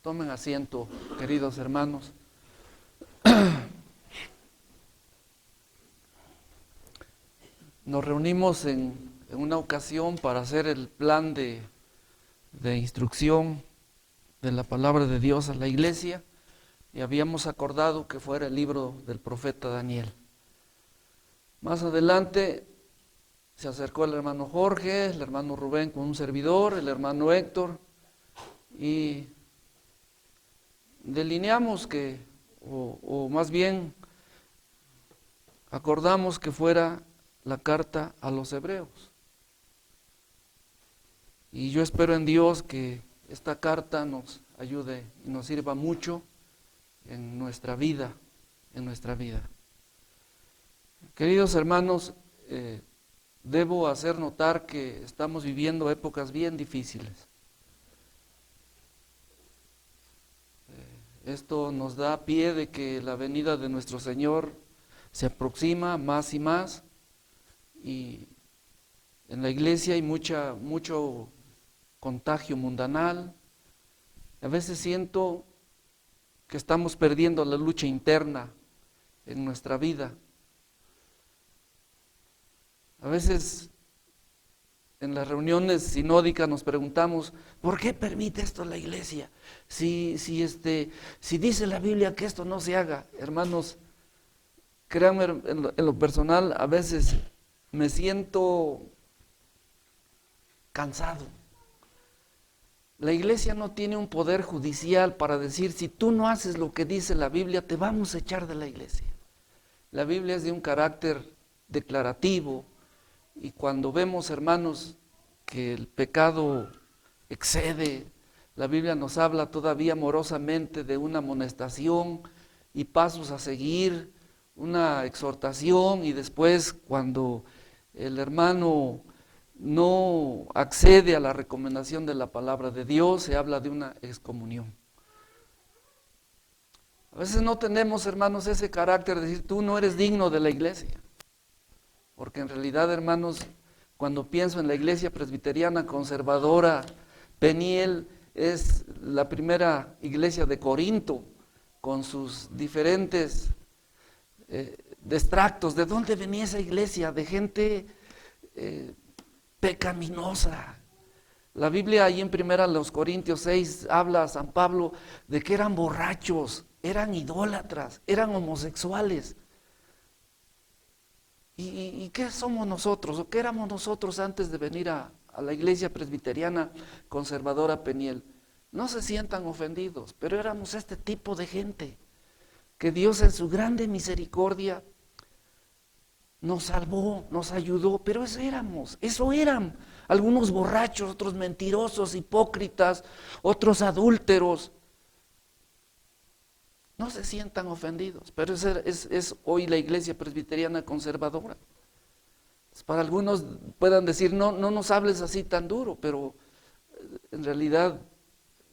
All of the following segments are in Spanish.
Tomen asiento, queridos hermanos. Nos reunimos en una ocasión para hacer el plan de instrucción de la palabra de Dios a la iglesia y habíamos acordado que fuera el libro del profeta Daniel. Más adelante se acercó el hermano Jorge, el hermano Rubén con un servidor, el hermano Héctor, y delineamos que, o más bien acordamos que fuera la carta a los hebreos. Y yo espero en Dios que esta carta nos ayude y nos sirva mucho en nuestra vida, Queridos hermanos, debo hacer notar que estamos viviendo épocas bien difíciles. Esto nos da pie de que la venida de nuestro Señor se aproxima más y más, y en la iglesia hay mucho contagio mundanal. A veces siento que estamos perdiendo la lucha interna en nuestra vida. A veces en las reuniones sinódicas nos preguntamos, ¿por qué permite esto la iglesia? Si dice la Biblia que esto no se haga. Hermanos, créanme, en lo personal a veces me siento cansado. La iglesia no tiene un poder judicial para decir, si tú no haces lo que dice la Biblia, te vamos a echar de la iglesia. La Biblia es de un carácter declarativo, y cuando vemos, hermanos, que el pecado excede, la Biblia nos habla todavía amorosamente de una amonestación y pasos a seguir, una exhortación, y después cuando el hermano no accede a la recomendación de la palabra de Dios, se habla de una excomunión. A veces no tenemos, hermanos, ese carácter de decir, tú no eres digno de la iglesia. Porque en realidad, hermanos, cuando pienso en la iglesia presbiteriana conservadora, Peniel es la primera iglesia de Corinto, con sus diferentes destractos. ¿De dónde venía esa iglesia? De gente pecaminosa. La Biblia ahí en 1 Corintios 6 habla a San Pablo de que eran borrachos, eran idólatras, eran homosexuales. ¿Y qué somos nosotros? ¿O qué éramos nosotros antes de venir a la iglesia presbiteriana conservadora Peniel? No se sientan ofendidos, pero éramos este tipo de gente que Dios en su grande misericordia nos salvó, nos ayudó, pero eso eran. Algunos borrachos, otros mentirosos, hipócritas, otros adúlteros. No se sientan ofendidos, pero es hoy la iglesia presbiteriana conservadora. Para algunos puedan decir, no nos hables así tan duro, pero en realidad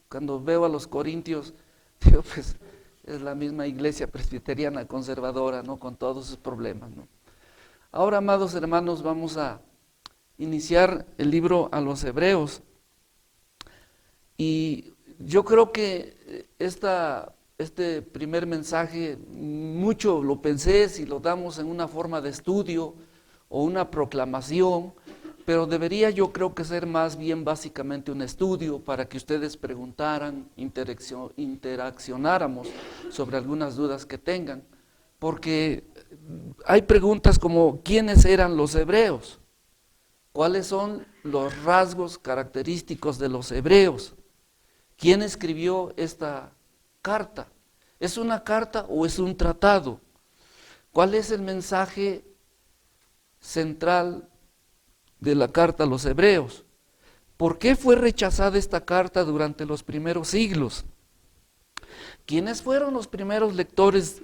cuando veo a los corintios, digo, pues es la misma iglesia presbiteriana conservadora, ¿no? Con todos sus problemas, ¿no? Ahora, amados hermanos, vamos a iniciar el libro a los Hebreos, y yo creo que este primer mensaje, mucho lo pensé si lo damos en una forma de estudio o una proclamación, pero debería, yo creo, que ser más bien básicamente un estudio para que ustedes preguntaran, interaccionáramos sobre algunas dudas que tengan, porque hay preguntas como, ¿quiénes eran los hebreos? ¿Cuáles son los rasgos característicos de los hebreos? ¿Quién escribió esta carta? ¿Es una carta o es un tratado? ¿Cuál es el mensaje central de la carta a los hebreos? ¿Por qué fue rechazada esta carta durante los primeros siglos? ¿Quiénes fueron los primeros lectores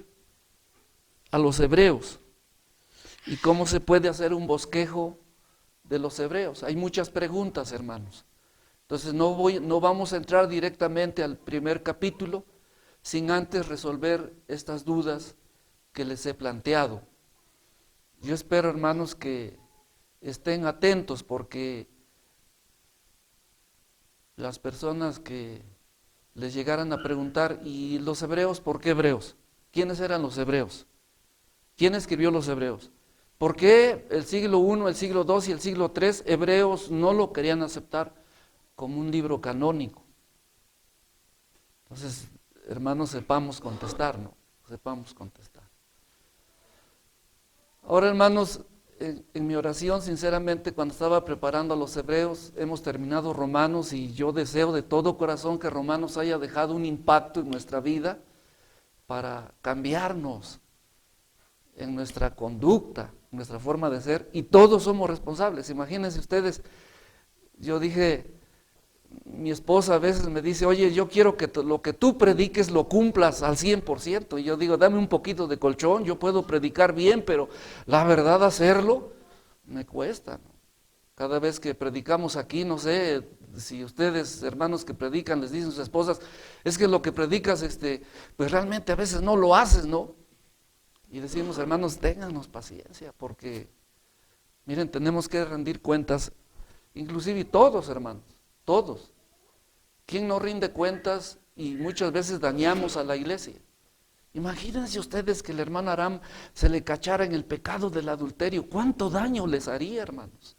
a los hebreos? ¿Y cómo se puede hacer un bosquejo de los hebreos? Hay muchas preguntas, hermanos. Entonces no vamos a entrar directamente al primer capítulo sin antes resolver estas dudas que les he planteado. Yo espero, hermanos, que estén atentos, porque las personas que les llegaran a preguntar, ¿y los hebreos por qué hebreos? ¿Quiénes eran los hebreos? ¿Quién escribió los hebreos? ¿Por qué el siglo I, el siglo II y el siglo III hebreos no lo querían aceptar como un libro canónico? Entonces, hermanos, sepamos contestar, ¿no? Sepamos contestar. Ahora, hermanos, en mi oración, sinceramente, cuando estaba preparando a los hebreos, hemos terminado Romanos y yo deseo de todo corazón que Romanos haya dejado un impacto en nuestra vida para cambiarnos en nuestra conducta, en nuestra forma de ser, y todos somos responsables. Imagínense ustedes, yo dije, mi esposa a veces me dice, oye, yo quiero que lo que tú prediques lo cumplas al 100%, y yo digo, dame un poquito de colchón, yo puedo predicar bien, pero la verdad hacerlo me cuesta, ¿no? Cada vez que predicamos aquí, no sé si ustedes, hermanos que predican, les dicen a sus esposas, es que lo que predicas, pues realmente a veces no lo haces, ¿no? Y decimos, hermanos, ténganos paciencia, porque, miren, tenemos que rendir cuentas, inclusive todos, hermanos, todos. ¿Quién no rinde cuentas y muchas veces dañamos a la iglesia? Imagínense ustedes que el hermano Aram se le cachara en el pecado del adulterio. ¿Cuánto daño les haría, hermanos?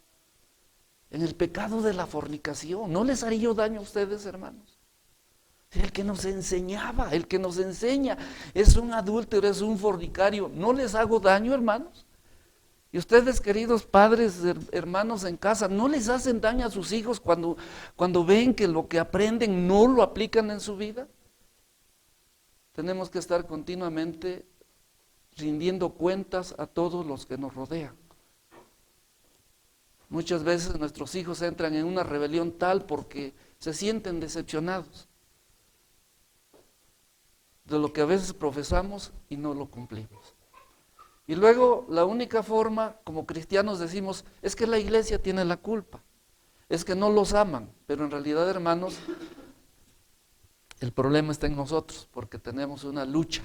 En el pecado de la fornicación. ¿No les haría daño a ustedes, hermanos? El que nos enseñaba, el que nos enseña, es un adúltero, es un fornicario. ¿No les hago daño, hermanos? Y ustedes, queridos padres, hermanos en casa, ¿no les hacen daño a sus hijos cuando ven que lo que aprenden no lo aplican en su vida? Tenemos que estar continuamente rindiendo cuentas a todos los que nos rodean. Muchas veces nuestros hijos entran en una rebelión tal porque se sienten decepcionados de lo que a veces profesamos y no lo cumplimos. Y luego la única forma, como cristianos decimos, es que la iglesia tiene la culpa, es que no los aman, pero en realidad, hermanos, el problema está en nosotros, porque tenemos una lucha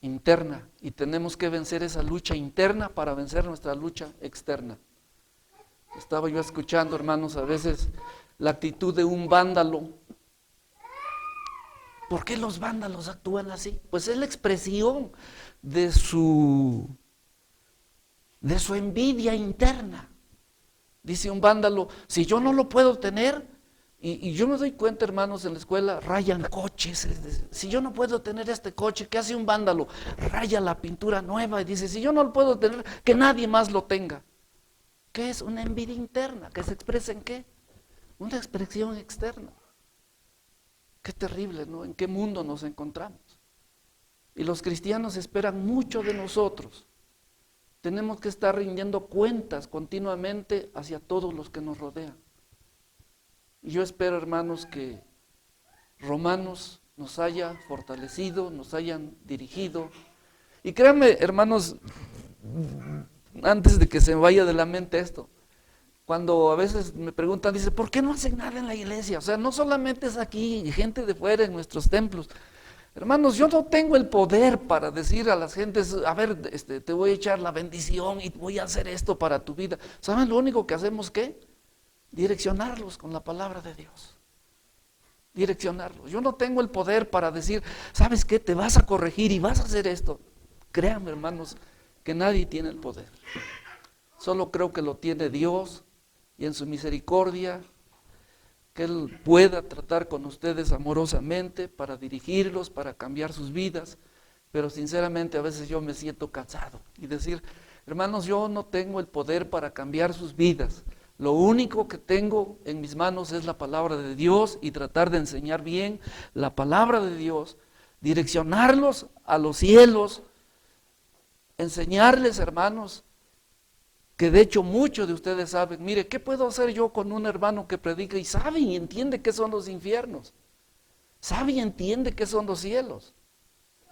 interna y tenemos que vencer esa lucha interna para vencer nuestra lucha externa. Estaba yo escuchando, hermanos, a veces la actitud de un vándalo. ¿Por qué los vándalos actúan así? Pues es la expresión de su envidia interna. Dice un vándalo, si yo no lo puedo tener, y yo me doy cuenta, hermanos, en la escuela rayan coches. Si yo no puedo tener este coche, ¿qué hace un vándalo? Raya la pintura nueva y dice, si yo no lo puedo tener, que nadie más lo tenga. ¿Qué es? Una envidia interna, que se expresa en ¿qué? Una expresión externa. Qué terrible, ¿no? ¿En qué mundo nos encontramos? Y los cristianos esperan mucho de nosotros. Tenemos que estar rindiendo cuentas continuamente hacia todos los que nos rodean. Y yo espero, hermanos, que Romanos nos haya fortalecido, nos hayan dirigido. Y créanme, hermanos, antes de que se me vaya de la mente esto, cuando a veces me preguntan, dice, ¿por qué no hacen nada en la iglesia? O sea, no solamente es aquí, gente de fuera en nuestros templos. Hermanos, yo no tengo el poder para decir a las gentes, a ver, te voy a echar la bendición y voy a hacer esto para tu vida. ¿Saben lo único que hacemos qué? Direccionarlos con la palabra de Dios. Direccionarlos. Yo no tengo el poder para decir, ¿sabes qué? Te vas a corregir y vas a hacer esto. Créanme, hermanos, que nadie tiene el poder. Solo creo que lo tiene Dios y en su misericordia, que Él pueda tratar con ustedes amorosamente para dirigirlos, para cambiar sus vidas, pero sinceramente a veces yo me siento cansado y decir, hermanos, yo no tengo el poder para cambiar sus vidas, lo único que tengo en mis manos es la palabra de Dios y tratar de enseñar bien la palabra de Dios, direccionarlos a los cielos, enseñarles, hermanos, que de hecho muchos de ustedes saben, mire, ¿qué puedo hacer yo con un hermano que predica y sabe y entiende qué son los infiernos? Sabe y entiende qué son los cielos.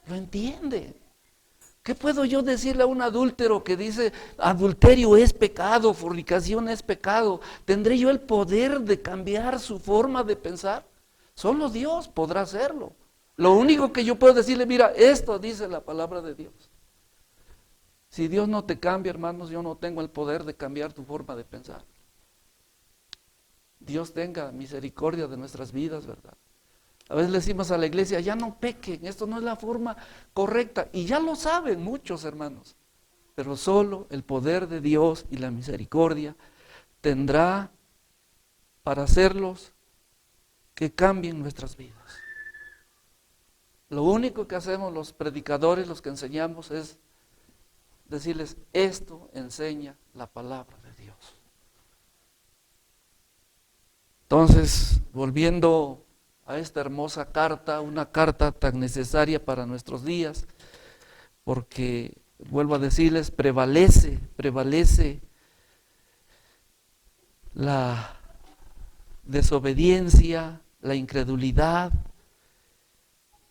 Lo entiende. ¿Qué puedo yo decirle a un adúltero que dice, adulterio es pecado, fornicación es pecado? ¿Tendré yo el poder de cambiar su forma de pensar? Solo Dios podrá hacerlo. Lo único que yo puedo decirle, mira, esto dice la palabra de Dios. Si Dios no te cambia, hermanos, yo no tengo el poder de cambiar tu forma de pensar. Dios tenga misericordia de nuestras vidas, ¿verdad? A veces le decimos a la iglesia, ya no pequen, esto no es la forma correcta. Y ya lo saben muchos hermanos. Pero solo el poder de Dios y la misericordia tendrá para hacerlos que cambien nuestras vidas. Lo único que hacemos los predicadores, los que enseñamos, es decirles, esto enseña la palabra de Dios. Entonces, volviendo a esta hermosa carta, una carta tan necesaria para nuestros días, porque, vuelvo a decirles, prevalece la desobediencia, la incredulidad,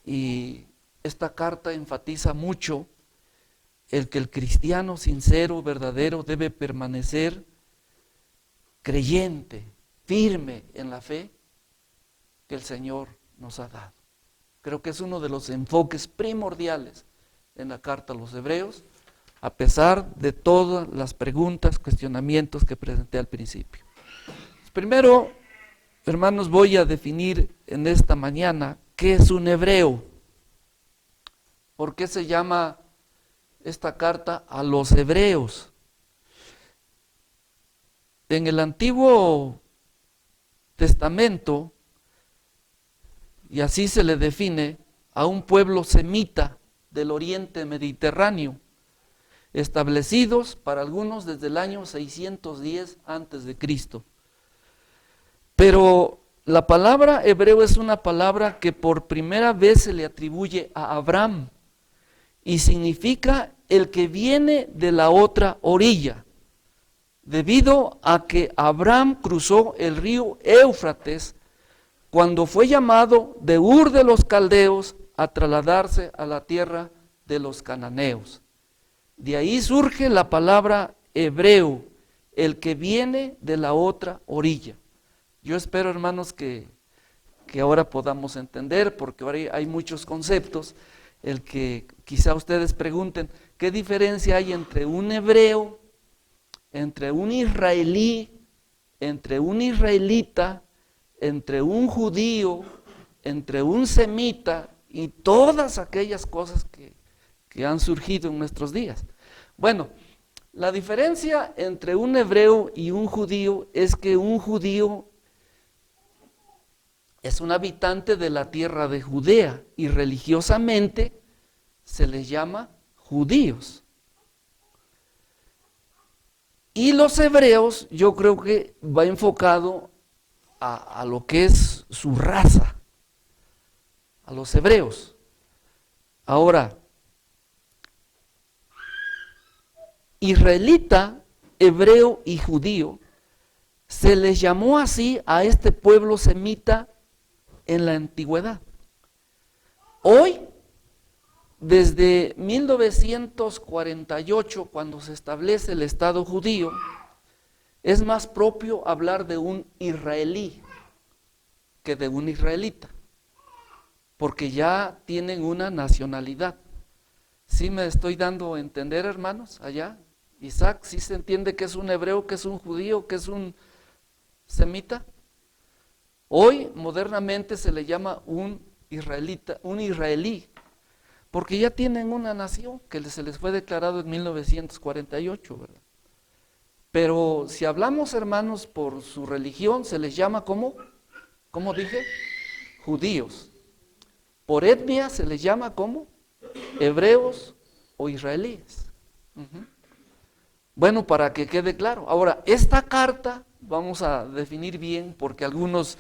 y esta carta enfatiza mucho el que el cristiano sincero, verdadero, debe permanecer creyente, firme en la fe que el Señor nos ha dado. Creo que es uno de los enfoques primordiales en la carta a los Hebreos, a pesar de todas las preguntas, cuestionamientos que presenté al principio. Primero, hermanos, voy a definir en esta mañana qué es un hebreo. ¿Por qué se llama esta carta a los hebreos? En el Antiguo Testamento, y así se le define a un pueblo semita del oriente mediterráneo, establecidos para algunos desde el año 610 a.C. Pero la palabra hebreo es una palabra que por primera vez se le atribuye a Abraham y significa el que viene de la otra orilla, debido a que Abraham cruzó el río Éufrates cuando fue llamado de Ur de los Caldeos a trasladarse a la tierra de los cananeos. De ahí surge la palabra hebreo, el que viene de la otra orilla. Yo espero, hermanos, que ahora podamos entender, porque ahora hay muchos conceptos, el que quizá ustedes pregunten, ¿qué diferencia hay entre un hebreo, entre un israelí, entre un israelita, entre un judío, entre un semita y todas aquellas cosas que han surgido en nuestros días? Bueno, la diferencia entre un hebreo y un judío es que un judío es un habitante de la tierra de Judea y religiosamente se les llama judíos. Y los hebreos, yo creo que va enfocado a lo que es su raza, a los hebreos. Ahora, israelita, hebreo y judío, se les llamó así a este pueblo semita en la antigüedad. Hoy, desde 1948, cuando se establece el Estado judío, es más propio hablar de un israelí que de un israelita, porque ya tienen una nacionalidad. ¿Sí me estoy dando a entender, hermanos, allá? Isaac, ¿sí se entiende que es un hebreo, que es un judío, que es un semita? Hoy, modernamente, se le llama un israelita, un israelí, porque ya tienen una nación que se les fue declarado en 1948, ¿verdad? Pero si hablamos, hermanos, por su religión, se les llama ¿cómo dije? Judíos. Por etnia se les llama ¿cómo? Hebreos o israelíes. Bueno, para que quede claro. Ahora, esta carta vamos a definir bien, porque algunos,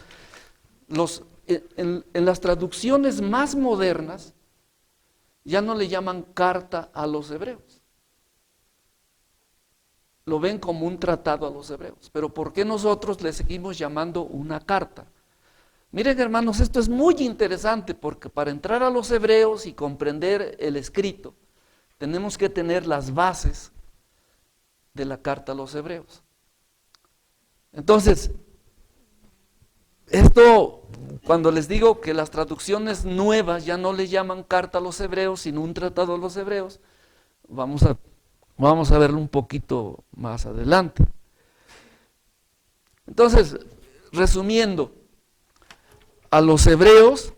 en las traducciones más modernas, ya no le llaman carta a los hebreos. Lo ven como un tratado a los hebreos. Pero ¿por qué nosotros le seguimos llamando una carta? Miren, hermanos, esto es muy interesante, porque para entrar a los hebreos y comprender el escrito, tenemos que tener las bases de la carta a los hebreos. Entonces, esto, cuando les digo que las traducciones nuevas ya no le llaman carta a los hebreos, sino un tratado a los hebreos, vamos a verlo un poquito más adelante. Entonces, resumiendo, a los hebreos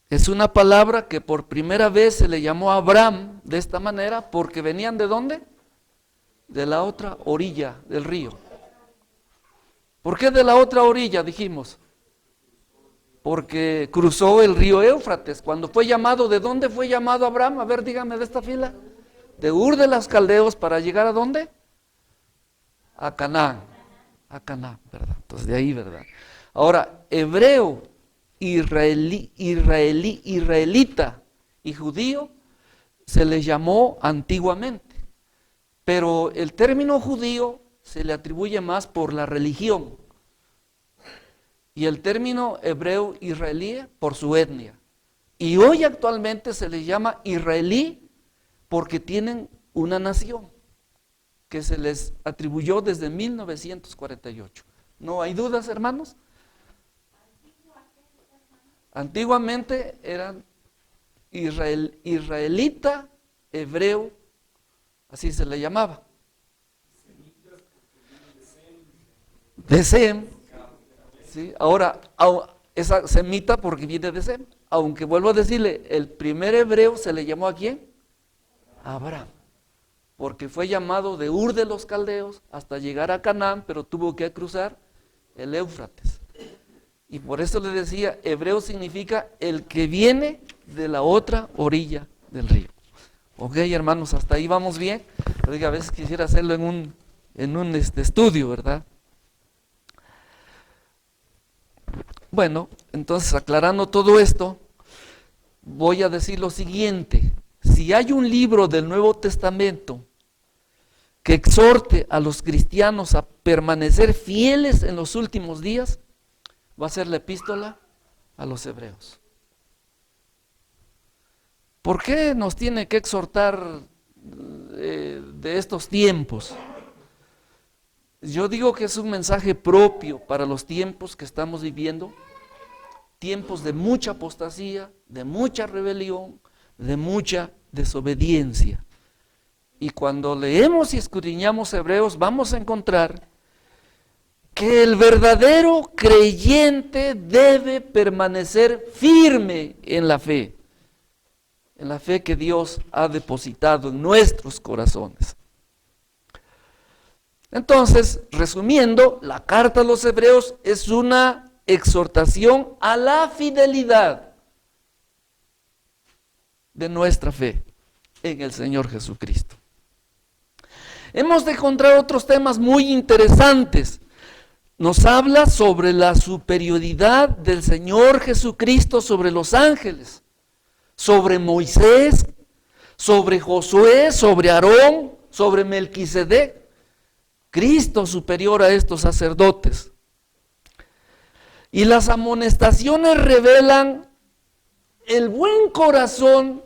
Es una palabra que por primera vez se le llamó a Abraham de esta manera porque venían ¿de dónde? De la otra orilla del río. ¿Por qué de la otra orilla dijimos? Porque cruzó el río Éufrates. Cuando fue llamado, ¿de dónde fue llamado Abraham? A ver, dígame de esta fila. De Ur de los Caldeos para llegar ¿a dónde? A Canaán. A Canaán, ¿verdad? Entonces de ahí, ¿verdad? Ahora, hebreo, israelita y judío se les llamó antiguamente. Pero el término judío se le atribuye más por la religión. Y el término hebreo israelí por su etnia. Y hoy actualmente se les llama israelí porque tienen una nación que se les atribuyó desde 1948. ¿No hay dudas, hermanos? Antiguamente eran israelita, hebreo, así se le llamaba. De Sem. ¿Sí? Ahora, esa semita porque viene de Sem. Aunque vuelvo a decirle, el primer hebreo se le llamó ¿a quién? A Abraham. Porque fue llamado de Ur de los Caldeos hasta llegar a Canaán, pero tuvo que cruzar el Éufrates. Y por eso le decía, hebreo significa el que viene de la otra orilla del río. Ok, hermanos, hasta ahí vamos bien. Pero a veces quisiera hacerlo en un estudio, ¿verdad? Bueno, entonces aclarando todo esto, voy a decir lo siguiente. Si hay un libro del Nuevo Testamento que exhorte a los cristianos a permanecer fieles en los últimos días, va a ser la epístola a los hebreos. ¿Por qué nos tiene que exhortar de estos tiempos? Yo digo que es un mensaje propio para los tiempos que estamos viviendo, tiempos de mucha apostasía, de mucha rebelión, de mucha desobediencia. Y cuando leemos y escudriñamos Hebreos, vamos a encontrar que el verdadero creyente debe permanecer firme en la fe que Dios ha depositado en nuestros corazones. Entonces, resumiendo, la carta a los Hebreos es una exhortación a la fidelidad de nuestra fe en el Señor Jesucristo. Hemos de encontrar otros temas muy interesantes. Nos habla sobre la superioridad del Señor Jesucristo sobre los ángeles, sobre Moisés, sobre Josué, sobre Aarón, sobre Melquisedec. Cristo superior a estos sacerdotes. Y las amonestaciones revelan el buen corazón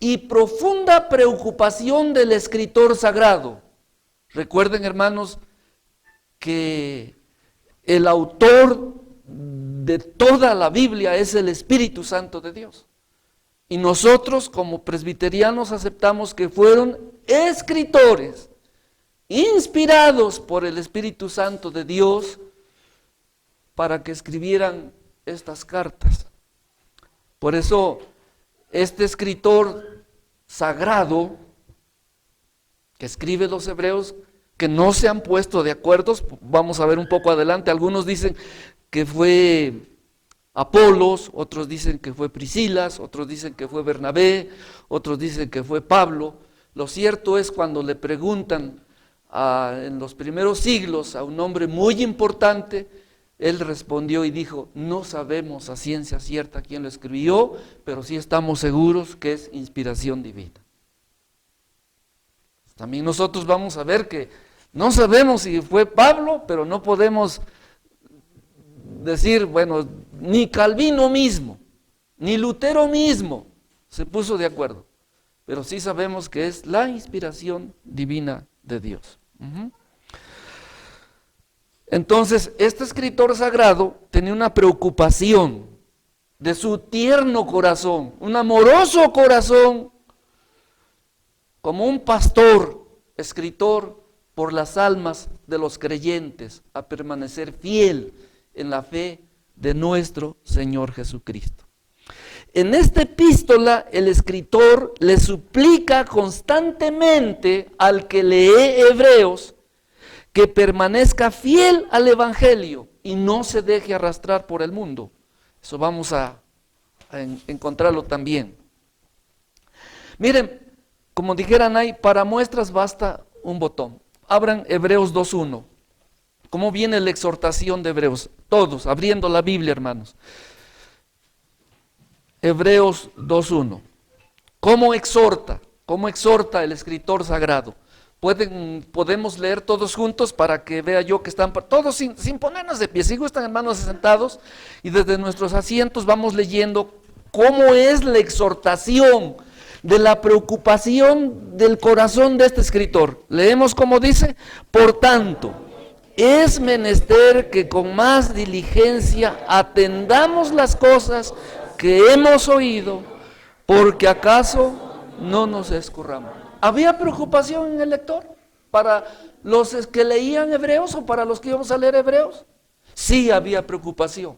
y profunda preocupación del escritor sagrado. Recuerden, hermanos, que el autor de toda la Biblia es el Espíritu Santo de Dios. Y nosotros como presbiterianos aceptamos que fueron escritores inspirados por el Espíritu Santo de Dios para que escribieran estas cartas. Por eso, este escritor sagrado que escribe los Hebreos, que no se han puesto de acuerdo, vamos a ver un poco adelante, algunos dicen que fue Apolos, otros dicen que fue Priscilas, otros dicen que fue Bernabé, otros dicen que fue Pablo. Lo cierto es cuando le preguntan en los primeros siglos a un hombre muy importante, él respondió y dijo, no sabemos a ciencia cierta quién lo escribió, pero sí estamos seguros que es inspiración divina. También nosotros vamos a ver que no sabemos si fue Pablo, pero no podemos decir, bueno, ni Calvino mismo, ni Lutero mismo se puso de acuerdo, pero sí sabemos que es la inspiración divina de Dios. Entonces, este escritor sagrado tenía una preocupación de su tierno corazón, un amoroso corazón, como un pastor, escritor, por las almas de los creyentes, a permanecer fiel en la fe de nuestro Señor Jesucristo. En esta epístola el escritor le suplica constantemente al que lee Hebreos que permanezca fiel al Evangelio y no se deje arrastrar por el mundo. Eso vamos a encontrarlo también. Miren, como dijeran ahí, para muestras basta un botón. Abran Hebreos 2.1. ¿Cómo viene la exhortación de Hebreos? Todos, abriendo la Biblia, hermanos. Hebreos 2.1. ¿Cómo exhorta? ¿Cómo exhorta el escritor sagrado? Podemos leer todos juntos para que vea yo que están, todos sin ponernos de pie, si gustan hermanos sentados, y desde nuestros asientos vamos leyendo cómo es la exhortación de la preocupación del corazón de este escritor. Leemos como dice: por tanto, es menester que con más diligencia atendamos las cosas que hemos oído, porque acaso no nos escurramos. ¿Había preocupación en el lector? ¿Para los que leían Hebreos o para los que íbamos a leer Hebreos? Sí había preocupación.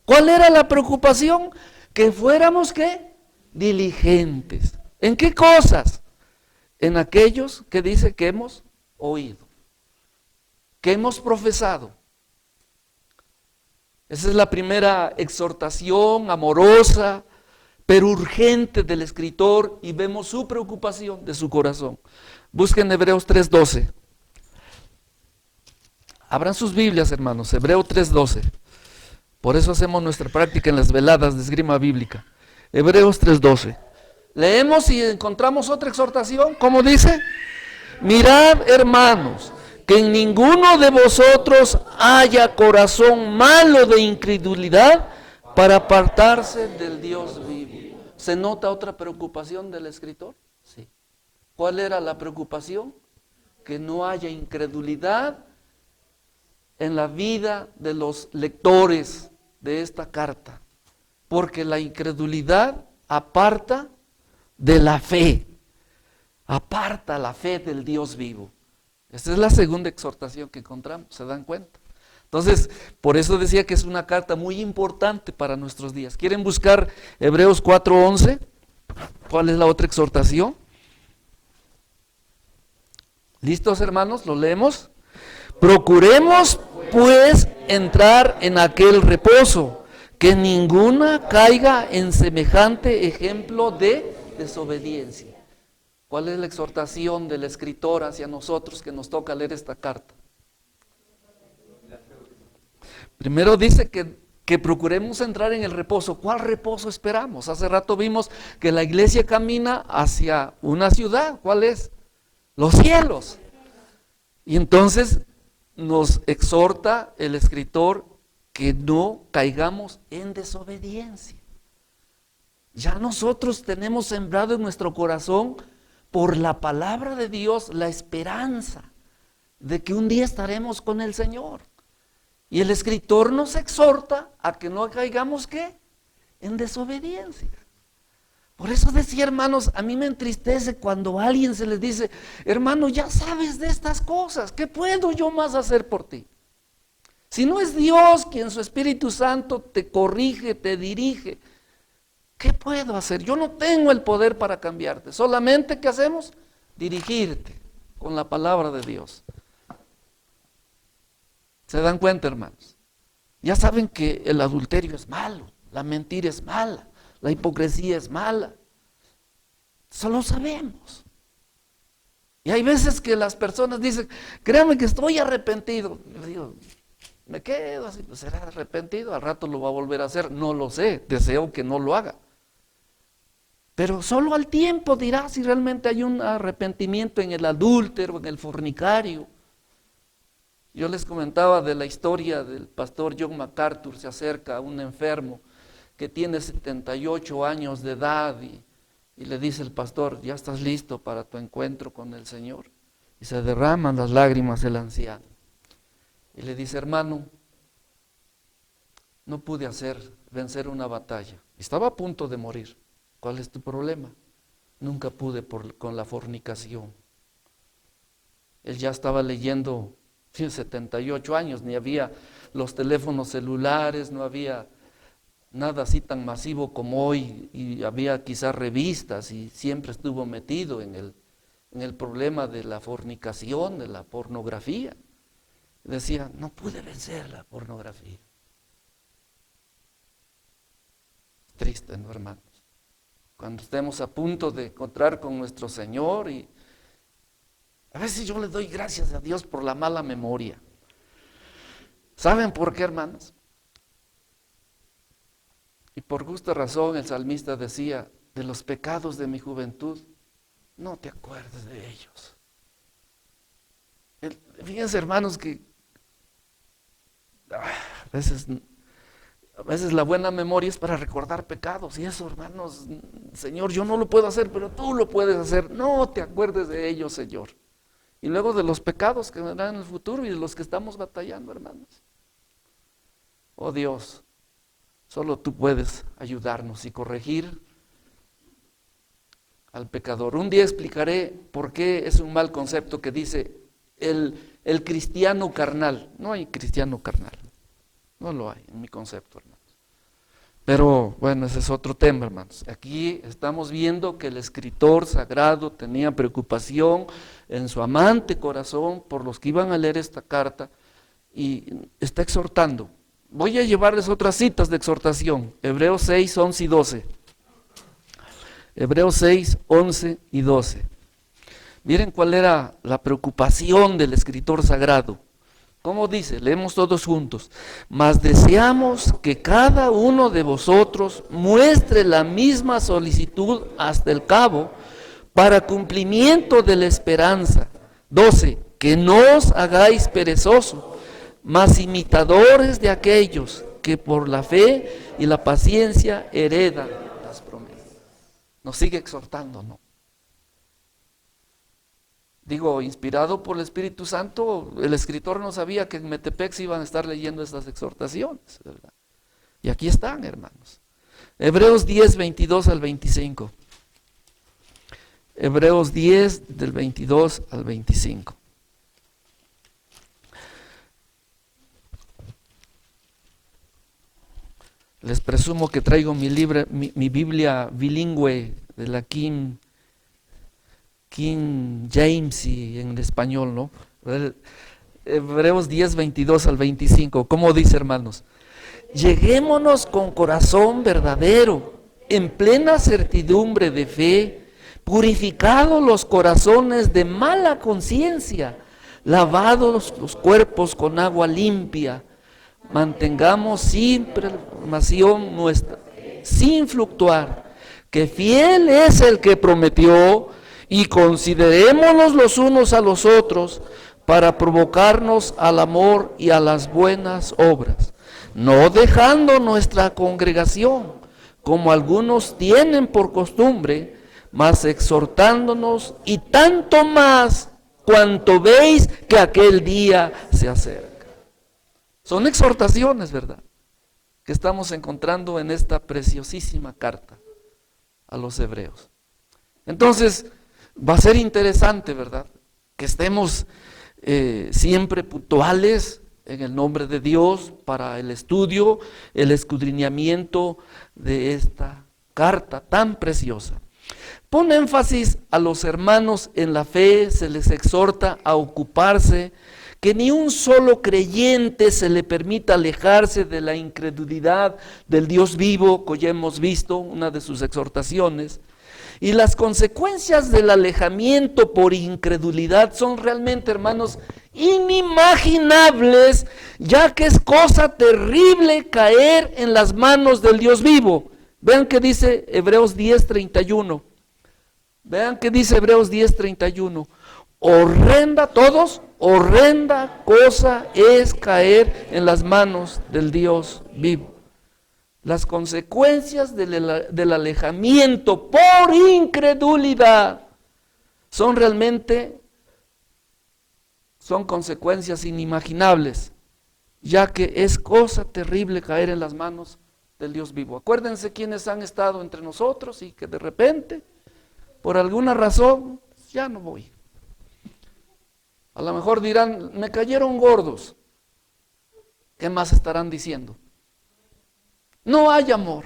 ¿Cuál era la preocupación? Que fuéramos, ¿qué? Diligentes. ¿En qué cosas? En aquellos que dice que hemos oído, que hemos profesado. Esa es la primera exhortación amorosa, pero urgente del escritor, y vemos su preocupación de su corazón. Busquen Hebreos 3.12. Abran sus Biblias, hermanos, Hebreos 3.12. Por eso hacemos nuestra práctica en las veladas de esgrima bíblica. Hebreos 3.12. Leemos y encontramos otra exhortación. ¿Cómo dice? Mirad, hermanos, que en ninguno de vosotros haya corazón malo de incredulidad para apartarse del Dios vivo. ¿Se nota otra preocupación del escritor? Sí. ¿Cuál era la preocupación? Que no haya incredulidad en la vida de los lectores de esta carta, porque la incredulidad aparta de la fe, aparta la fe del Dios vivo. Esta es la segunda exhortación que encontramos, ¿se dan cuenta? Entonces, por eso decía que es una carta muy importante para nuestros días. ¿Quieren buscar Hebreos 4.11? ¿Cuál es la otra exhortación? ¿Listos, hermanos? ¿Lo leemos? Procuremos, pues, entrar en aquel reposo, que ninguna caiga en semejante ejemplo de desobediencia. ¿Cuál es la exhortación del escritor hacia nosotros que nos toca leer esta carta? Primero dice que procuremos entrar en el reposo. ¿Cuál reposo esperamos? Hace rato vimos que la iglesia camina hacia una ciudad. ¿Cuál es? Los cielos. Y entonces nos exhorta el escritor que no caigamos en desobediencia. Ya nosotros tenemos sembrado en nuestro corazón, por la palabra de Dios, la esperanza de que un día estaremos con el Señor. Y el escritor nos exhorta a que no caigamos, ¿qué? En desobediencia. Por eso decía, hermanos, a mí me entristece cuando a alguien se les dice: hermano, ya sabes de estas cosas, ¿qué puedo yo más hacer por ti? Si no es Dios quien su Espíritu Santo te corrige, te dirige, ¿qué puedo hacer? Yo no tengo el poder para cambiarte. Solamente, ¿qué hacemos? Dirigirte con la palabra de Dios. ¿Se dan cuenta, hermanos? Ya saben que el adulterio es malo, la mentira es mala, la hipocresía es mala. Eso lo sabemos. Y hay veces que las personas dicen: créame que estoy arrepentido. Yo digo, me quedo así, pues será arrepentido, al rato lo va a volver a hacer. No lo sé, deseo que no lo haga. Pero solo al tiempo dirá si realmente hay un arrepentimiento en el adúltero, en el fornicario. Yo les comentaba de la historia del pastor John MacArthur. Se acerca a un enfermo que tiene 78 años de edad y le dice el pastor: ¿ya estás listo para tu encuentro con el Señor? Y se derraman las lágrimas el anciano. Y le dice: hermano, no pude vencer una batalla. Estaba a punto de morir. ¿Cuál es tu problema? Nunca pude con la fornicación. Él ya estaba leyendo, tiene 78 años, ni había los teléfonos celulares, no había nada así tan masivo como hoy, y había quizás revistas y siempre estuvo metido en el problema de la fornicación, de la pornografía. Decía, no pude vencer la pornografía. Triste, ¿no, hermanos? Cuando estemos a punto de encontrar con nuestro Señor, y a veces yo le doy gracias a Dios por la mala memoria. ¿Saben por qué, hermanos? Y por justa razón el salmista decía, de los pecados de mi juventud, no te acuerdes de ellos. Fíjense, hermanos, que a veces la buena memoria es para recordar pecados, y eso, hermanos, Señor, yo no lo puedo hacer, pero tú lo puedes hacer. No te acuerdes de ellos, Señor. Y luego de los pecados que vendrán en el futuro y de los que estamos batallando, hermanos. Oh Dios, solo tú puedes ayudarnos y corregir al pecador. Un día explicaré por qué es un mal concepto que dice el cristiano carnal. No hay cristiano carnal, no lo hay en mi concepto, hermanos. Pero bueno, ese es otro tema, hermanos. Aquí estamos viendo que el escritor sagrado tenía preocupación en su amante corazón por los que iban a leer esta carta, y está exhortando. Voy a llevarles otras citas de exhortación. Hebreos 6, 11 y 12. Hebreos 6, 11 y 12. Miren cuál era la preocupación del escritor sagrado. ¿Cómo dice? Leemos todos juntos. Mas deseamos que cada uno de vosotros muestre la misma solicitud hasta el cabo, para cumplimiento de la esperanza. 12. Que no os hagáis perezosos, mas imitadores de aquellos que por la fe y la paciencia heredan las promesas. Nos sigue exhortando, ¿no? Digo, inspirado por el Espíritu Santo, el escritor no sabía que en Metepec se iban a estar leyendo estas exhortaciones, ¿verdad? Y aquí están, hermanos. Hebreos 10, 22 al 25. Hebreos 10, del 22 al 25. Les presumo que traigo mi Biblia bilingüe de la King James y en español, ¿no? Hebreos 10, 22 al 25. ¿Cómo dice, hermanos? Lleguémonos con corazón verdadero, en plena certidumbre de fe, purificados los corazones de mala conciencia, lavados los cuerpos con agua limpia. Mantengamos siempre la formación nuestra, sin fluctuar, que fiel es el que prometió, y considerémonos los unos a los otros para provocarnos al amor y a las buenas obras, no dejando nuestra congregación, como algunos tienen por costumbre, mas exhortándonos, y tanto más cuanto veis que aquel día se acerca. Son exhortaciones, ¿verdad?, que estamos encontrando en esta preciosísima carta a los hebreos. Entonces, va a ser interesante, ¿verdad?, que estemos siempre puntuales en el nombre de Dios para el estudio, el escudriñamiento de esta carta tan preciosa. Pone énfasis a los hermanos en la fe, se les exhorta a ocuparse, que ni un solo creyente se le permita alejarse de la incredulidad del Dios vivo, que ya hemos visto una de sus exhortaciones. Y las consecuencias del alejamiento por incredulidad son realmente, hermanos, inimaginables, ya que es cosa terrible caer en las manos del Dios vivo. Vean que dice Hebreos 10:31. Vean que dice Hebreos 10:31. Horrenda, todos, horrenda cosa es caer en las manos del Dios vivo. Las consecuencias del alejamiento por incredulidad son consecuencias inimaginables, ya que es cosa terrible caer en las manos del Dios vivo. Acuérdense quienes han estado entre nosotros y que de repente, por alguna razón, ya no voy. A lo mejor dirán, me cayeron gordos. ¿Qué más estarán diciendo? No hay amor.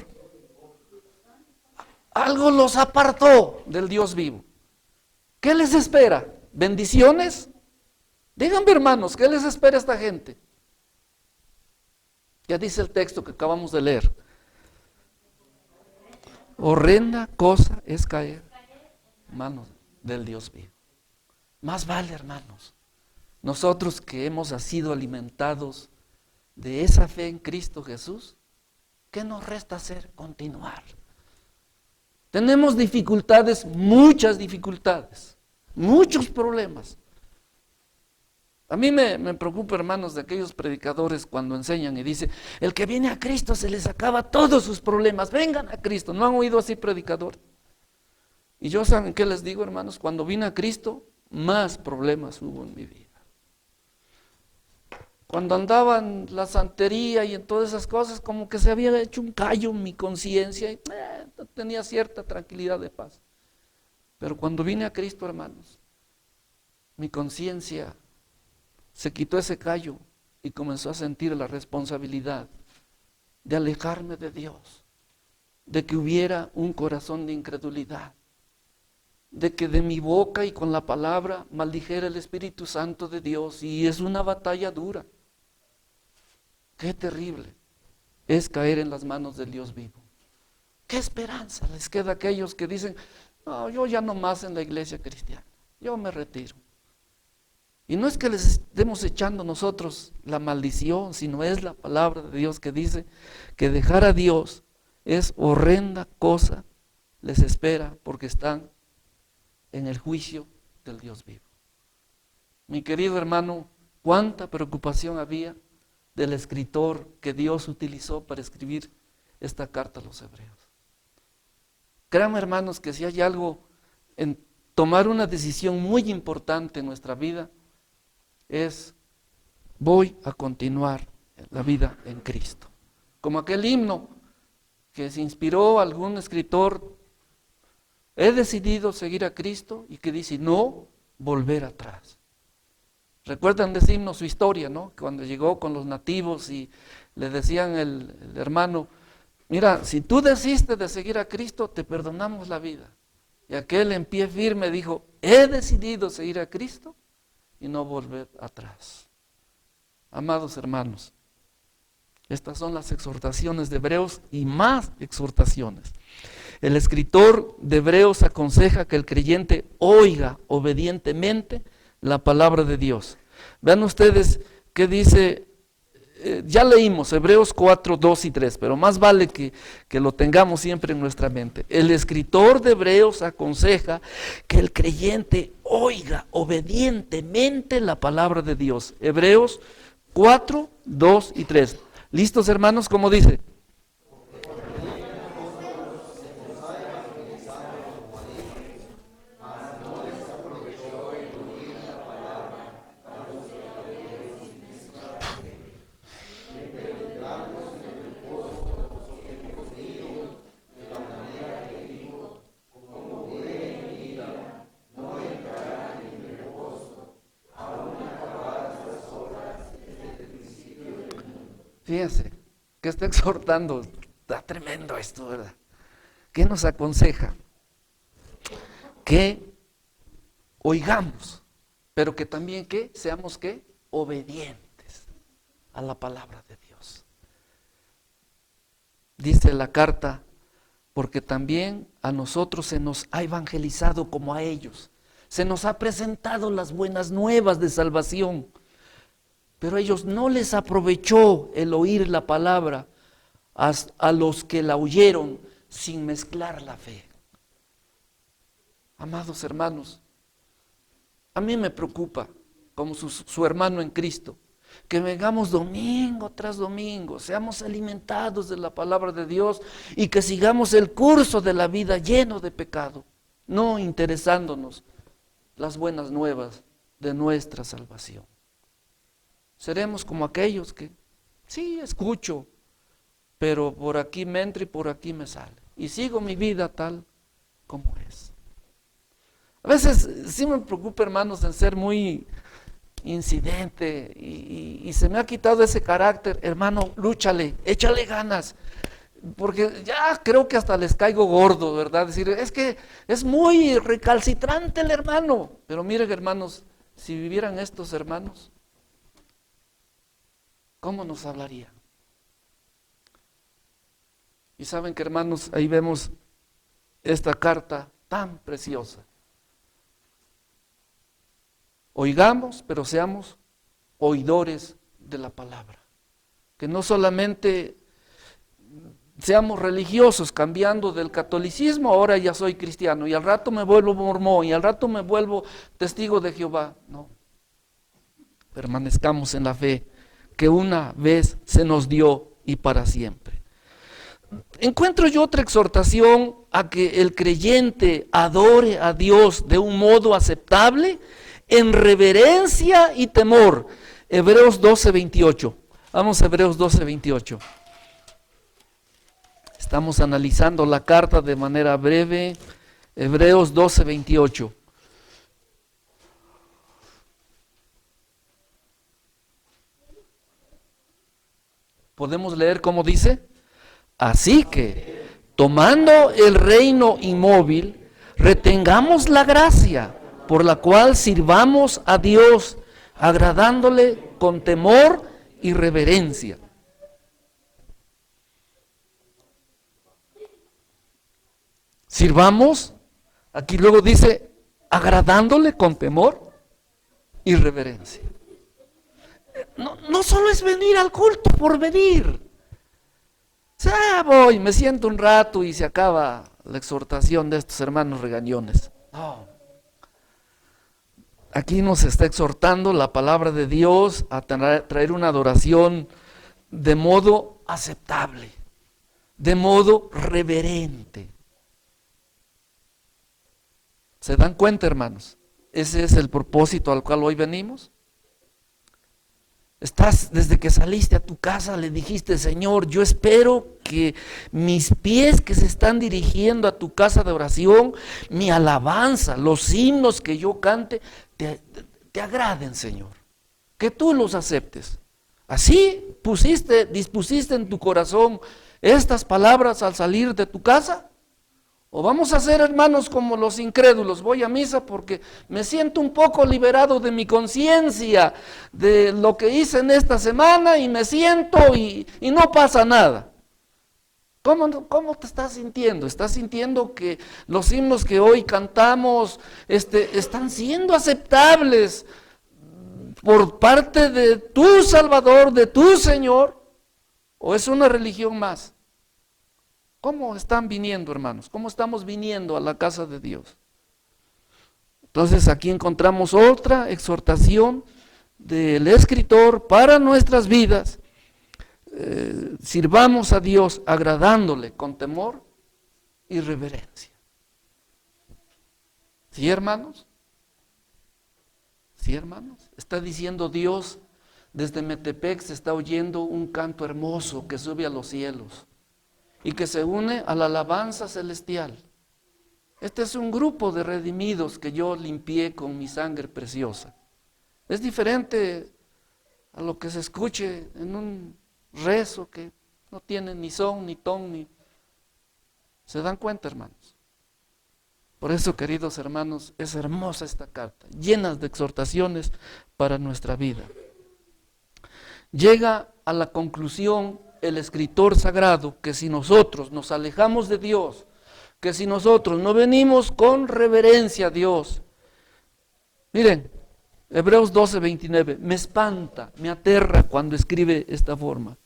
Algo los apartó del Dios vivo. ¿Qué les espera? ¿Bendiciones? Díganme, hermanos, ¿qué les espera a esta gente? Ya dice el texto que acabamos de leer. Horrenda cosa es caer en manos del Dios vivo. Más vale, hermanos, nosotros que hemos sido alimentados de esa fe en Cristo Jesús, ¿qué nos resta hacer? Continuar. Tenemos dificultades, muchas dificultades, muchos problemas. A mí me preocupa, hermanos, de aquellos predicadores cuando enseñan y dicen, el que viene a Cristo se les acaba todos sus problemas, vengan a Cristo. ¿No han oído así predicadores? Y yo, ¿saben qué les digo, hermanos? Cuando vine a Cristo, más problemas hubo en mi vida. Cuando andaba en la santería y en todas esas cosas, como que se había hecho un callo en mi conciencia y tenía cierta tranquilidad de paz. Pero cuando vine a Cristo, hermanos, mi conciencia se quitó ese callo y comenzó a sentir la responsabilidad de alejarme de Dios, de que hubiera un corazón de incredulidad, de que de mi boca y con la palabra maldijera el Espíritu Santo de Dios, y es una batalla dura. Qué terrible es caer en las manos del Dios vivo. ¿Qué esperanza les queda a aquellos que dicen, no, yo ya no más en la iglesia cristiana, yo me retiro? Y no es que les estemos echando nosotros la maldición, sino es la palabra de Dios que dice que dejar a Dios es horrenda cosa, les espera porque están en el juicio del Dios vivo. Mi querido hermano, cuánta preocupación había del escritor que Dios utilizó para escribir esta carta a los hebreos. Créanme, hermanos, que si hay algo en tomar una decisión muy importante en nuestra vida, es voy a continuar la vida en Cristo. Como aquel himno que se inspiró algún escritor, he decidido seguir a Cristo, y que dice, no volver atrás. Recuerdan de ese himno su historia, ¿no? Cuando llegó con los nativos y le decían el hermano, mira, si tú desistes de seguir a Cristo, te perdonamos la vida. Y aquel en pie firme dijo, he decidido seguir a Cristo y no volver atrás. Amados hermanos, estas son las exhortaciones de Hebreos y más exhortaciones. El escritor de Hebreos aconseja que el creyente oiga obedientemente la palabra de Dios. Vean ustedes qué dice, ya leímos Hebreos 4, 2 y 3, pero más vale que lo tengamos siempre en nuestra mente. El escritor de Hebreos aconseja que el creyente oiga obedientemente la palabra de Dios. Hebreos 4, 2 y 3. ¿Listos, hermanos? ¿Cómo dice? Fíjense, que está exhortando, está tremendo esto, ¿verdad? ¿Qué nos aconseja? Que oigamos, pero que también que seamos ¿qué? Obedientes a la palabra de Dios. Dice la carta, porque también a nosotros se nos ha evangelizado como a ellos, se nos ha presentado las buenas nuevas de salvación. Pero a ellos no les aprovechó el oír la palabra a los que la oyeron sin mezclar la fe. Amados hermanos, a mí me preocupa, como su hermano en Cristo, que vengamos domingo tras domingo, seamos alimentados de la palabra de Dios y que sigamos el curso de la vida lleno de pecado, no interesándonos las buenas nuevas de nuestra salvación. Seremos como aquellos que, sí, escucho, pero por aquí me entra y por aquí me sale. Y sigo mi vida tal como es. A veces sí me preocupa, hermanos, en ser muy incidente y se me ha quitado ese carácter. Hermano, lúchale, échale ganas. porque ya creo que hasta les caigo gordo, ¿verdad? Decir, es que es muy recalcitrante el hermano. Pero miren, hermanos, si vivieran estos hermanos, ¿cómo nos hablaría? Y saben que, hermanos, ahí vemos esta carta tan preciosa. Oigamos, pero seamos oidores de la palabra. Que no solamente seamos religiosos, cambiando del catolicismo, ahora ya soy cristiano, y al rato me vuelvo mormón, y al rato me vuelvo testigo de Jehová. No, permanezcamos en la fe que una vez se nos dio y para siempre. Encuentro yo otra exhortación a que el creyente adore a Dios de un modo aceptable, en reverencia y temor. Hebreos 12:28. Vamos a Hebreos 12:28. Estamos analizando la carta de manera breve. Hebreos 12:28. ¿Podemos leer cómo dice? Así que, tomando el reino inmóvil, retengamos la gracia por la cual sirvamos a Dios, agradándole con temor y reverencia. Sirvamos, aquí luego dice, agradándole con temor y reverencia. No solo es venir al culto por venir. Voy, me siento un rato y se acaba la exhortación de estos hermanos regañones. No. Aquí nos está exhortando la palabra de Dios a traer una adoración de modo aceptable, de modo reverente. ¿Se dan cuenta, hermanos? Ese es el propósito al cual hoy venimos. Estás, desde que saliste a tu casa, le dijiste, Señor, yo espero que mis pies que se están dirigiendo a tu casa de oración, mi alabanza, los himnos que yo cante, te agraden, Señor. Que tú los aceptes. Así dispusiste en tu corazón estas palabras al salir de tu casa. O vamos a ser, hermanos, como los incrédulos, voy a misa porque me siento un poco liberado de mi conciencia, de lo que hice en esta semana y me siento y no pasa nada. ¿Cómo te estás sintiendo? ¿Estás sintiendo que los himnos que hoy cantamos están siendo aceptables por parte de tu Salvador, de tu Señor? ¿O es una religión más? ¿Cómo están viniendo, hermanos? ¿Cómo estamos viniendo a la casa de Dios? Entonces aquí encontramos otra exhortación del escritor para nuestras vidas. Sirvamos a Dios agradándole con temor y reverencia. ¿Sí, hermanos? ¿Sí, hermanos? Está diciendo Dios, desde Metepec se está oyendo un canto hermoso que sube a los cielos y que se une a la alabanza celestial. Este es un grupo de redimidos que yo limpié con mi sangre preciosa. Es diferente a lo que se escuche en un rezo que no tiene ni son, ni ton, ni... ¿Se dan cuenta, hermanos? Por eso, queridos hermanos, es hermosa esta carta, llena de exhortaciones para nuestra vida. Llega a la conclusión el escritor sagrado que si nosotros nos alejamos de Dios, que si nosotros no venimos con reverencia a Dios, miren, Hebreos 12:29, me espanta, me aterra cuando escribe esta forma.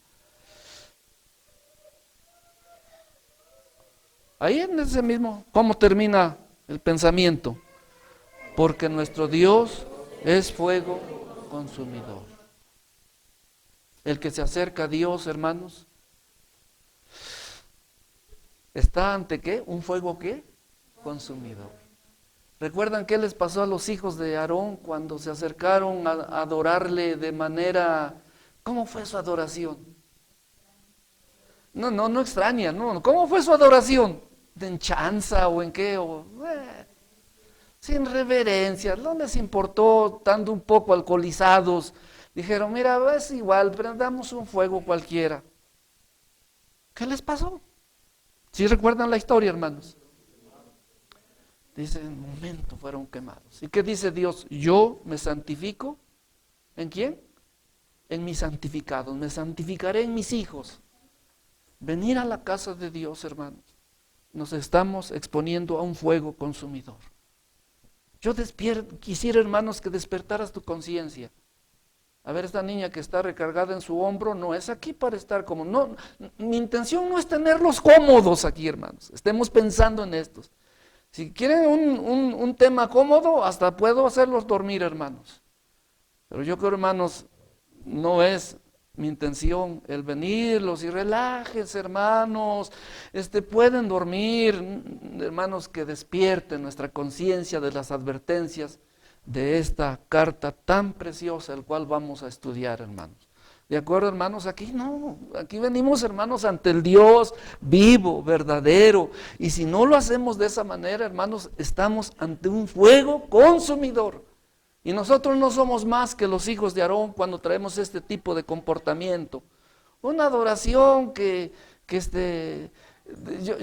Ahí en ese mismo, ¿cómo termina el pensamiento? Porque nuestro Dios es fuego consumidor. El que se acerca a Dios, hermanos, está ante ¿qué? Un fuego ¿qué? Consumidor. ¿Recuerdan qué les pasó a los hijos de Aarón cuando se acercaron a adorarle de manera... ¿Cómo fue su adoración? No extraña, no. ¿Cómo fue su adoración? ¿De enchanza o en qué? Sin reverencia, no les importó, estando un poco alcoholizados. Dijeron, mira, es igual, prendamos un fuego cualquiera. ¿Qué les pasó? ¿Sí recuerdan la historia, hermanos? Dice, en un momento fueron quemados. ¿Y qué dice Dios? Yo me santifico. ¿En quién? En mis santificados. Me santificaré en mis hijos. Venir a la casa de Dios, hermanos, nos estamos exponiendo a un fuego consumidor. Yo quisiera, hermanos, que despertaras tu conciencia. A ver, esta niña que está recargada en su hombro no es aquí para estar como, no, mi intención no es tenerlos cómodos aquí, hermanos. Estemos pensando en estos. Si quieren un tema cómodo, hasta puedo hacerlos dormir, hermanos. Pero yo creo, hermanos, no es mi intención el venirlos y relájense, hermanos. Pueden dormir, hermanos, que despierten nuestra conciencia de las advertencias de esta carta tan preciosa, el cual vamos a estudiar, hermanos. ¿De acuerdo, hermanos? Aquí no, aquí venimos, hermanos, ante el Dios vivo, verdadero. Y si no lo hacemos de esa manera, hermanos, estamos ante un fuego consumidor. Y nosotros no somos más que los hijos de Aarón cuando traemos este tipo de comportamiento. Una adoración que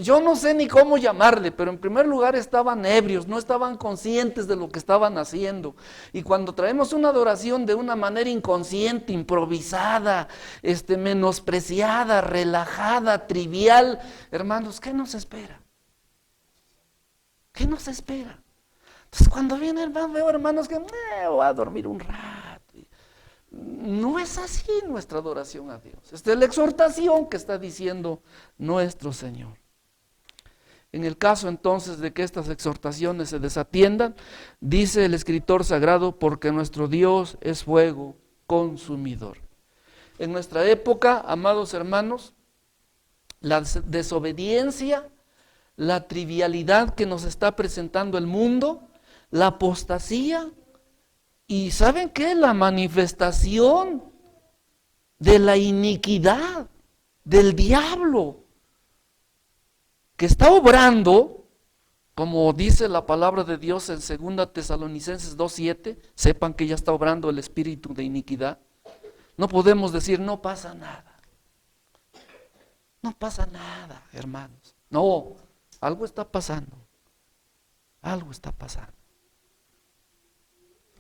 yo no sé ni cómo llamarle, pero en primer lugar estaban ebrios, no estaban conscientes de lo que estaban haciendo. Y cuando traemos una adoración de una manera inconsciente, improvisada, menospreciada, relajada, trivial, hermanos, ¿qué nos espera? ¿Qué nos espera? Entonces cuando viene hermano, veo hermanos que voy a dormir un rato. No es así nuestra adoración a Dios. Esta es la exhortación que está diciendo nuestro Señor. En el caso entonces de que estas exhortaciones se desatiendan, dice el escritor sagrado, porque nuestro Dios es fuego consumidor. En nuestra época, amados hermanos, la desobediencia, la trivialidad que nos está presentando el mundo, la apostasía, y ¿saben qué? La manifestación de la iniquidad del diablo, que está obrando, como dice la palabra de Dios en 2 Tesalonicenses 2:7, sepan que ya está obrando el espíritu de iniquidad. No podemos decir, no pasa nada. No pasa nada, hermanos. No, algo está pasando. Algo está pasando.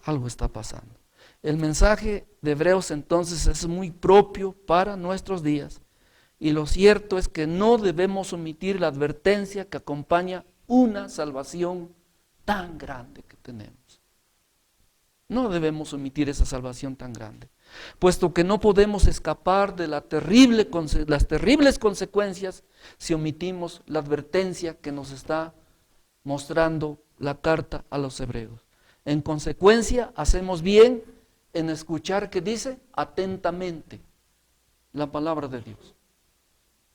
Algo está pasando. El mensaje de Hebreos entonces es muy propio para nuestros días. Y lo cierto es que no debemos omitir la advertencia que acompaña una salvación tan grande que tenemos. No debemos omitir esa salvación tan grande, puesto que no podemos escapar de las terribles consecuencias si omitimos la advertencia que nos está mostrando la carta a los hebreos. En consecuencia, hacemos bien en escuchar que dice atentamente la palabra de Dios.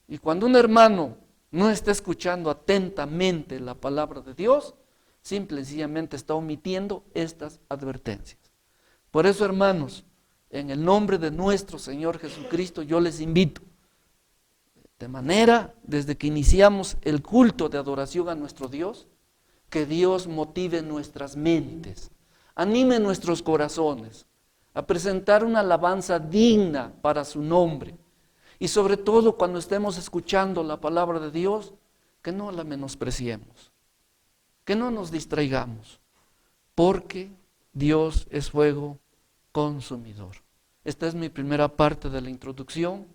Y cuando un hermano no está escuchando atentamente la palabra de Dios, simple y sencillamente está omitiendo estas advertencias. Por eso, hermanos, en el nombre de nuestro Señor Jesucristo, yo les invito, de manera, desde que iniciamos el culto de adoración a nuestro Dios, que Dios motive nuestras mentes, anime nuestros corazones a presentar una alabanza digna para su nombre. Y sobre todo cuando estemos escuchando la palabra de Dios, que no la menospreciemos, que no nos distraigamos, porque Dios es fuego consumidor. Esta es mi primera parte de la introducción.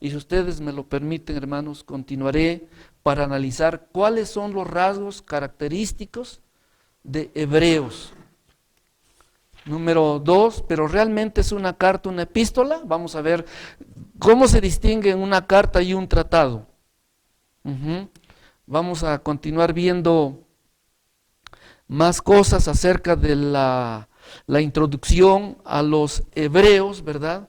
Y si ustedes me lo permiten, hermanos, continuaré para analizar cuáles son los rasgos característicos de Hebreos. Número 2, pero realmente es una carta, una epístola. Vamos a ver cómo se distingue una carta y un tratado. Vamos a continuar viendo más cosas acerca de la introducción a los hebreos, ¿verdad?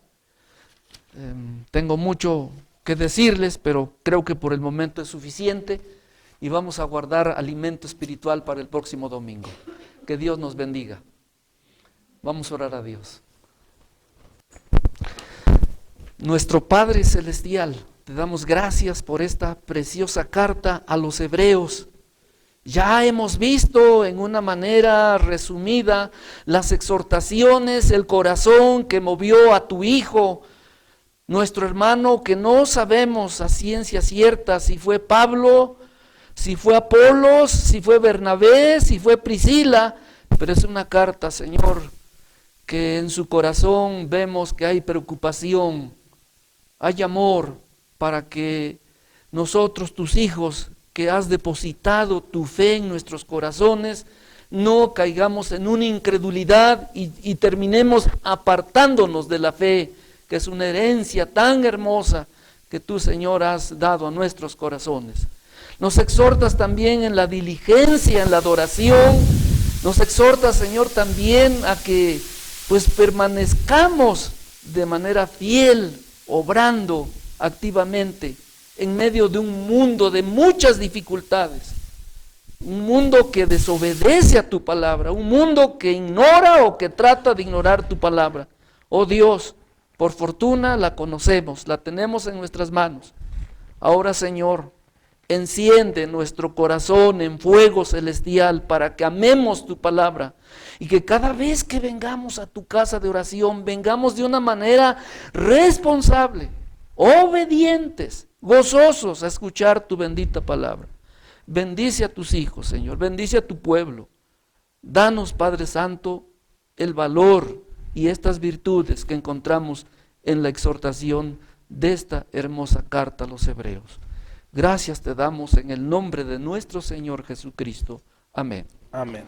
Tengo mucho que decirles, pero creo que por el momento es suficiente y vamos a guardar alimento espiritual para el próximo domingo. Que Dios nos bendiga. Vamos a orar a Dios. Nuestro Padre Celestial, te damos gracias por esta preciosa carta a los hebreos. Ya hemos visto en una manera resumida las exhortaciones, el corazón que movió a tu Hijo nuestro hermano que no sabemos a ciencia cierta si fue Pablo, si fue Apolos, si fue Bernabé, si fue Priscila, pero es una carta, Señor, que en su corazón vemos que hay preocupación, hay amor para que nosotros, tus hijos, que has depositado tu fe en nuestros corazones, no caigamos en una incredulidad y terminemos apartándonos de la fe, que es una herencia tan hermosa que tú, Señor, has dado a nuestros corazones. Nos exhortas también en la diligencia, en la adoración. Nos exhortas, Señor, también a que pues permanezcamos de manera fiel, obrando activamente en medio de un mundo de muchas dificultades. Un mundo que desobedece a tu palabra, un mundo que ignora o que trata de ignorar tu palabra. Oh Dios, por fortuna la conocemos, la tenemos en nuestras manos. Ahora, Señor, enciende nuestro corazón en fuego celestial para que amemos tu palabra y que cada vez que vengamos a tu casa de oración, vengamos de una manera responsable, obedientes, gozosos a escuchar tu bendita palabra. Bendice a tus hijos, Señor, bendice a tu pueblo. Danos, Padre Santo, el valor y estas virtudes que encontramos en la exhortación de esta hermosa carta a los hebreos. Gracias te damos en el nombre de nuestro Señor Jesucristo. Amén. Amén.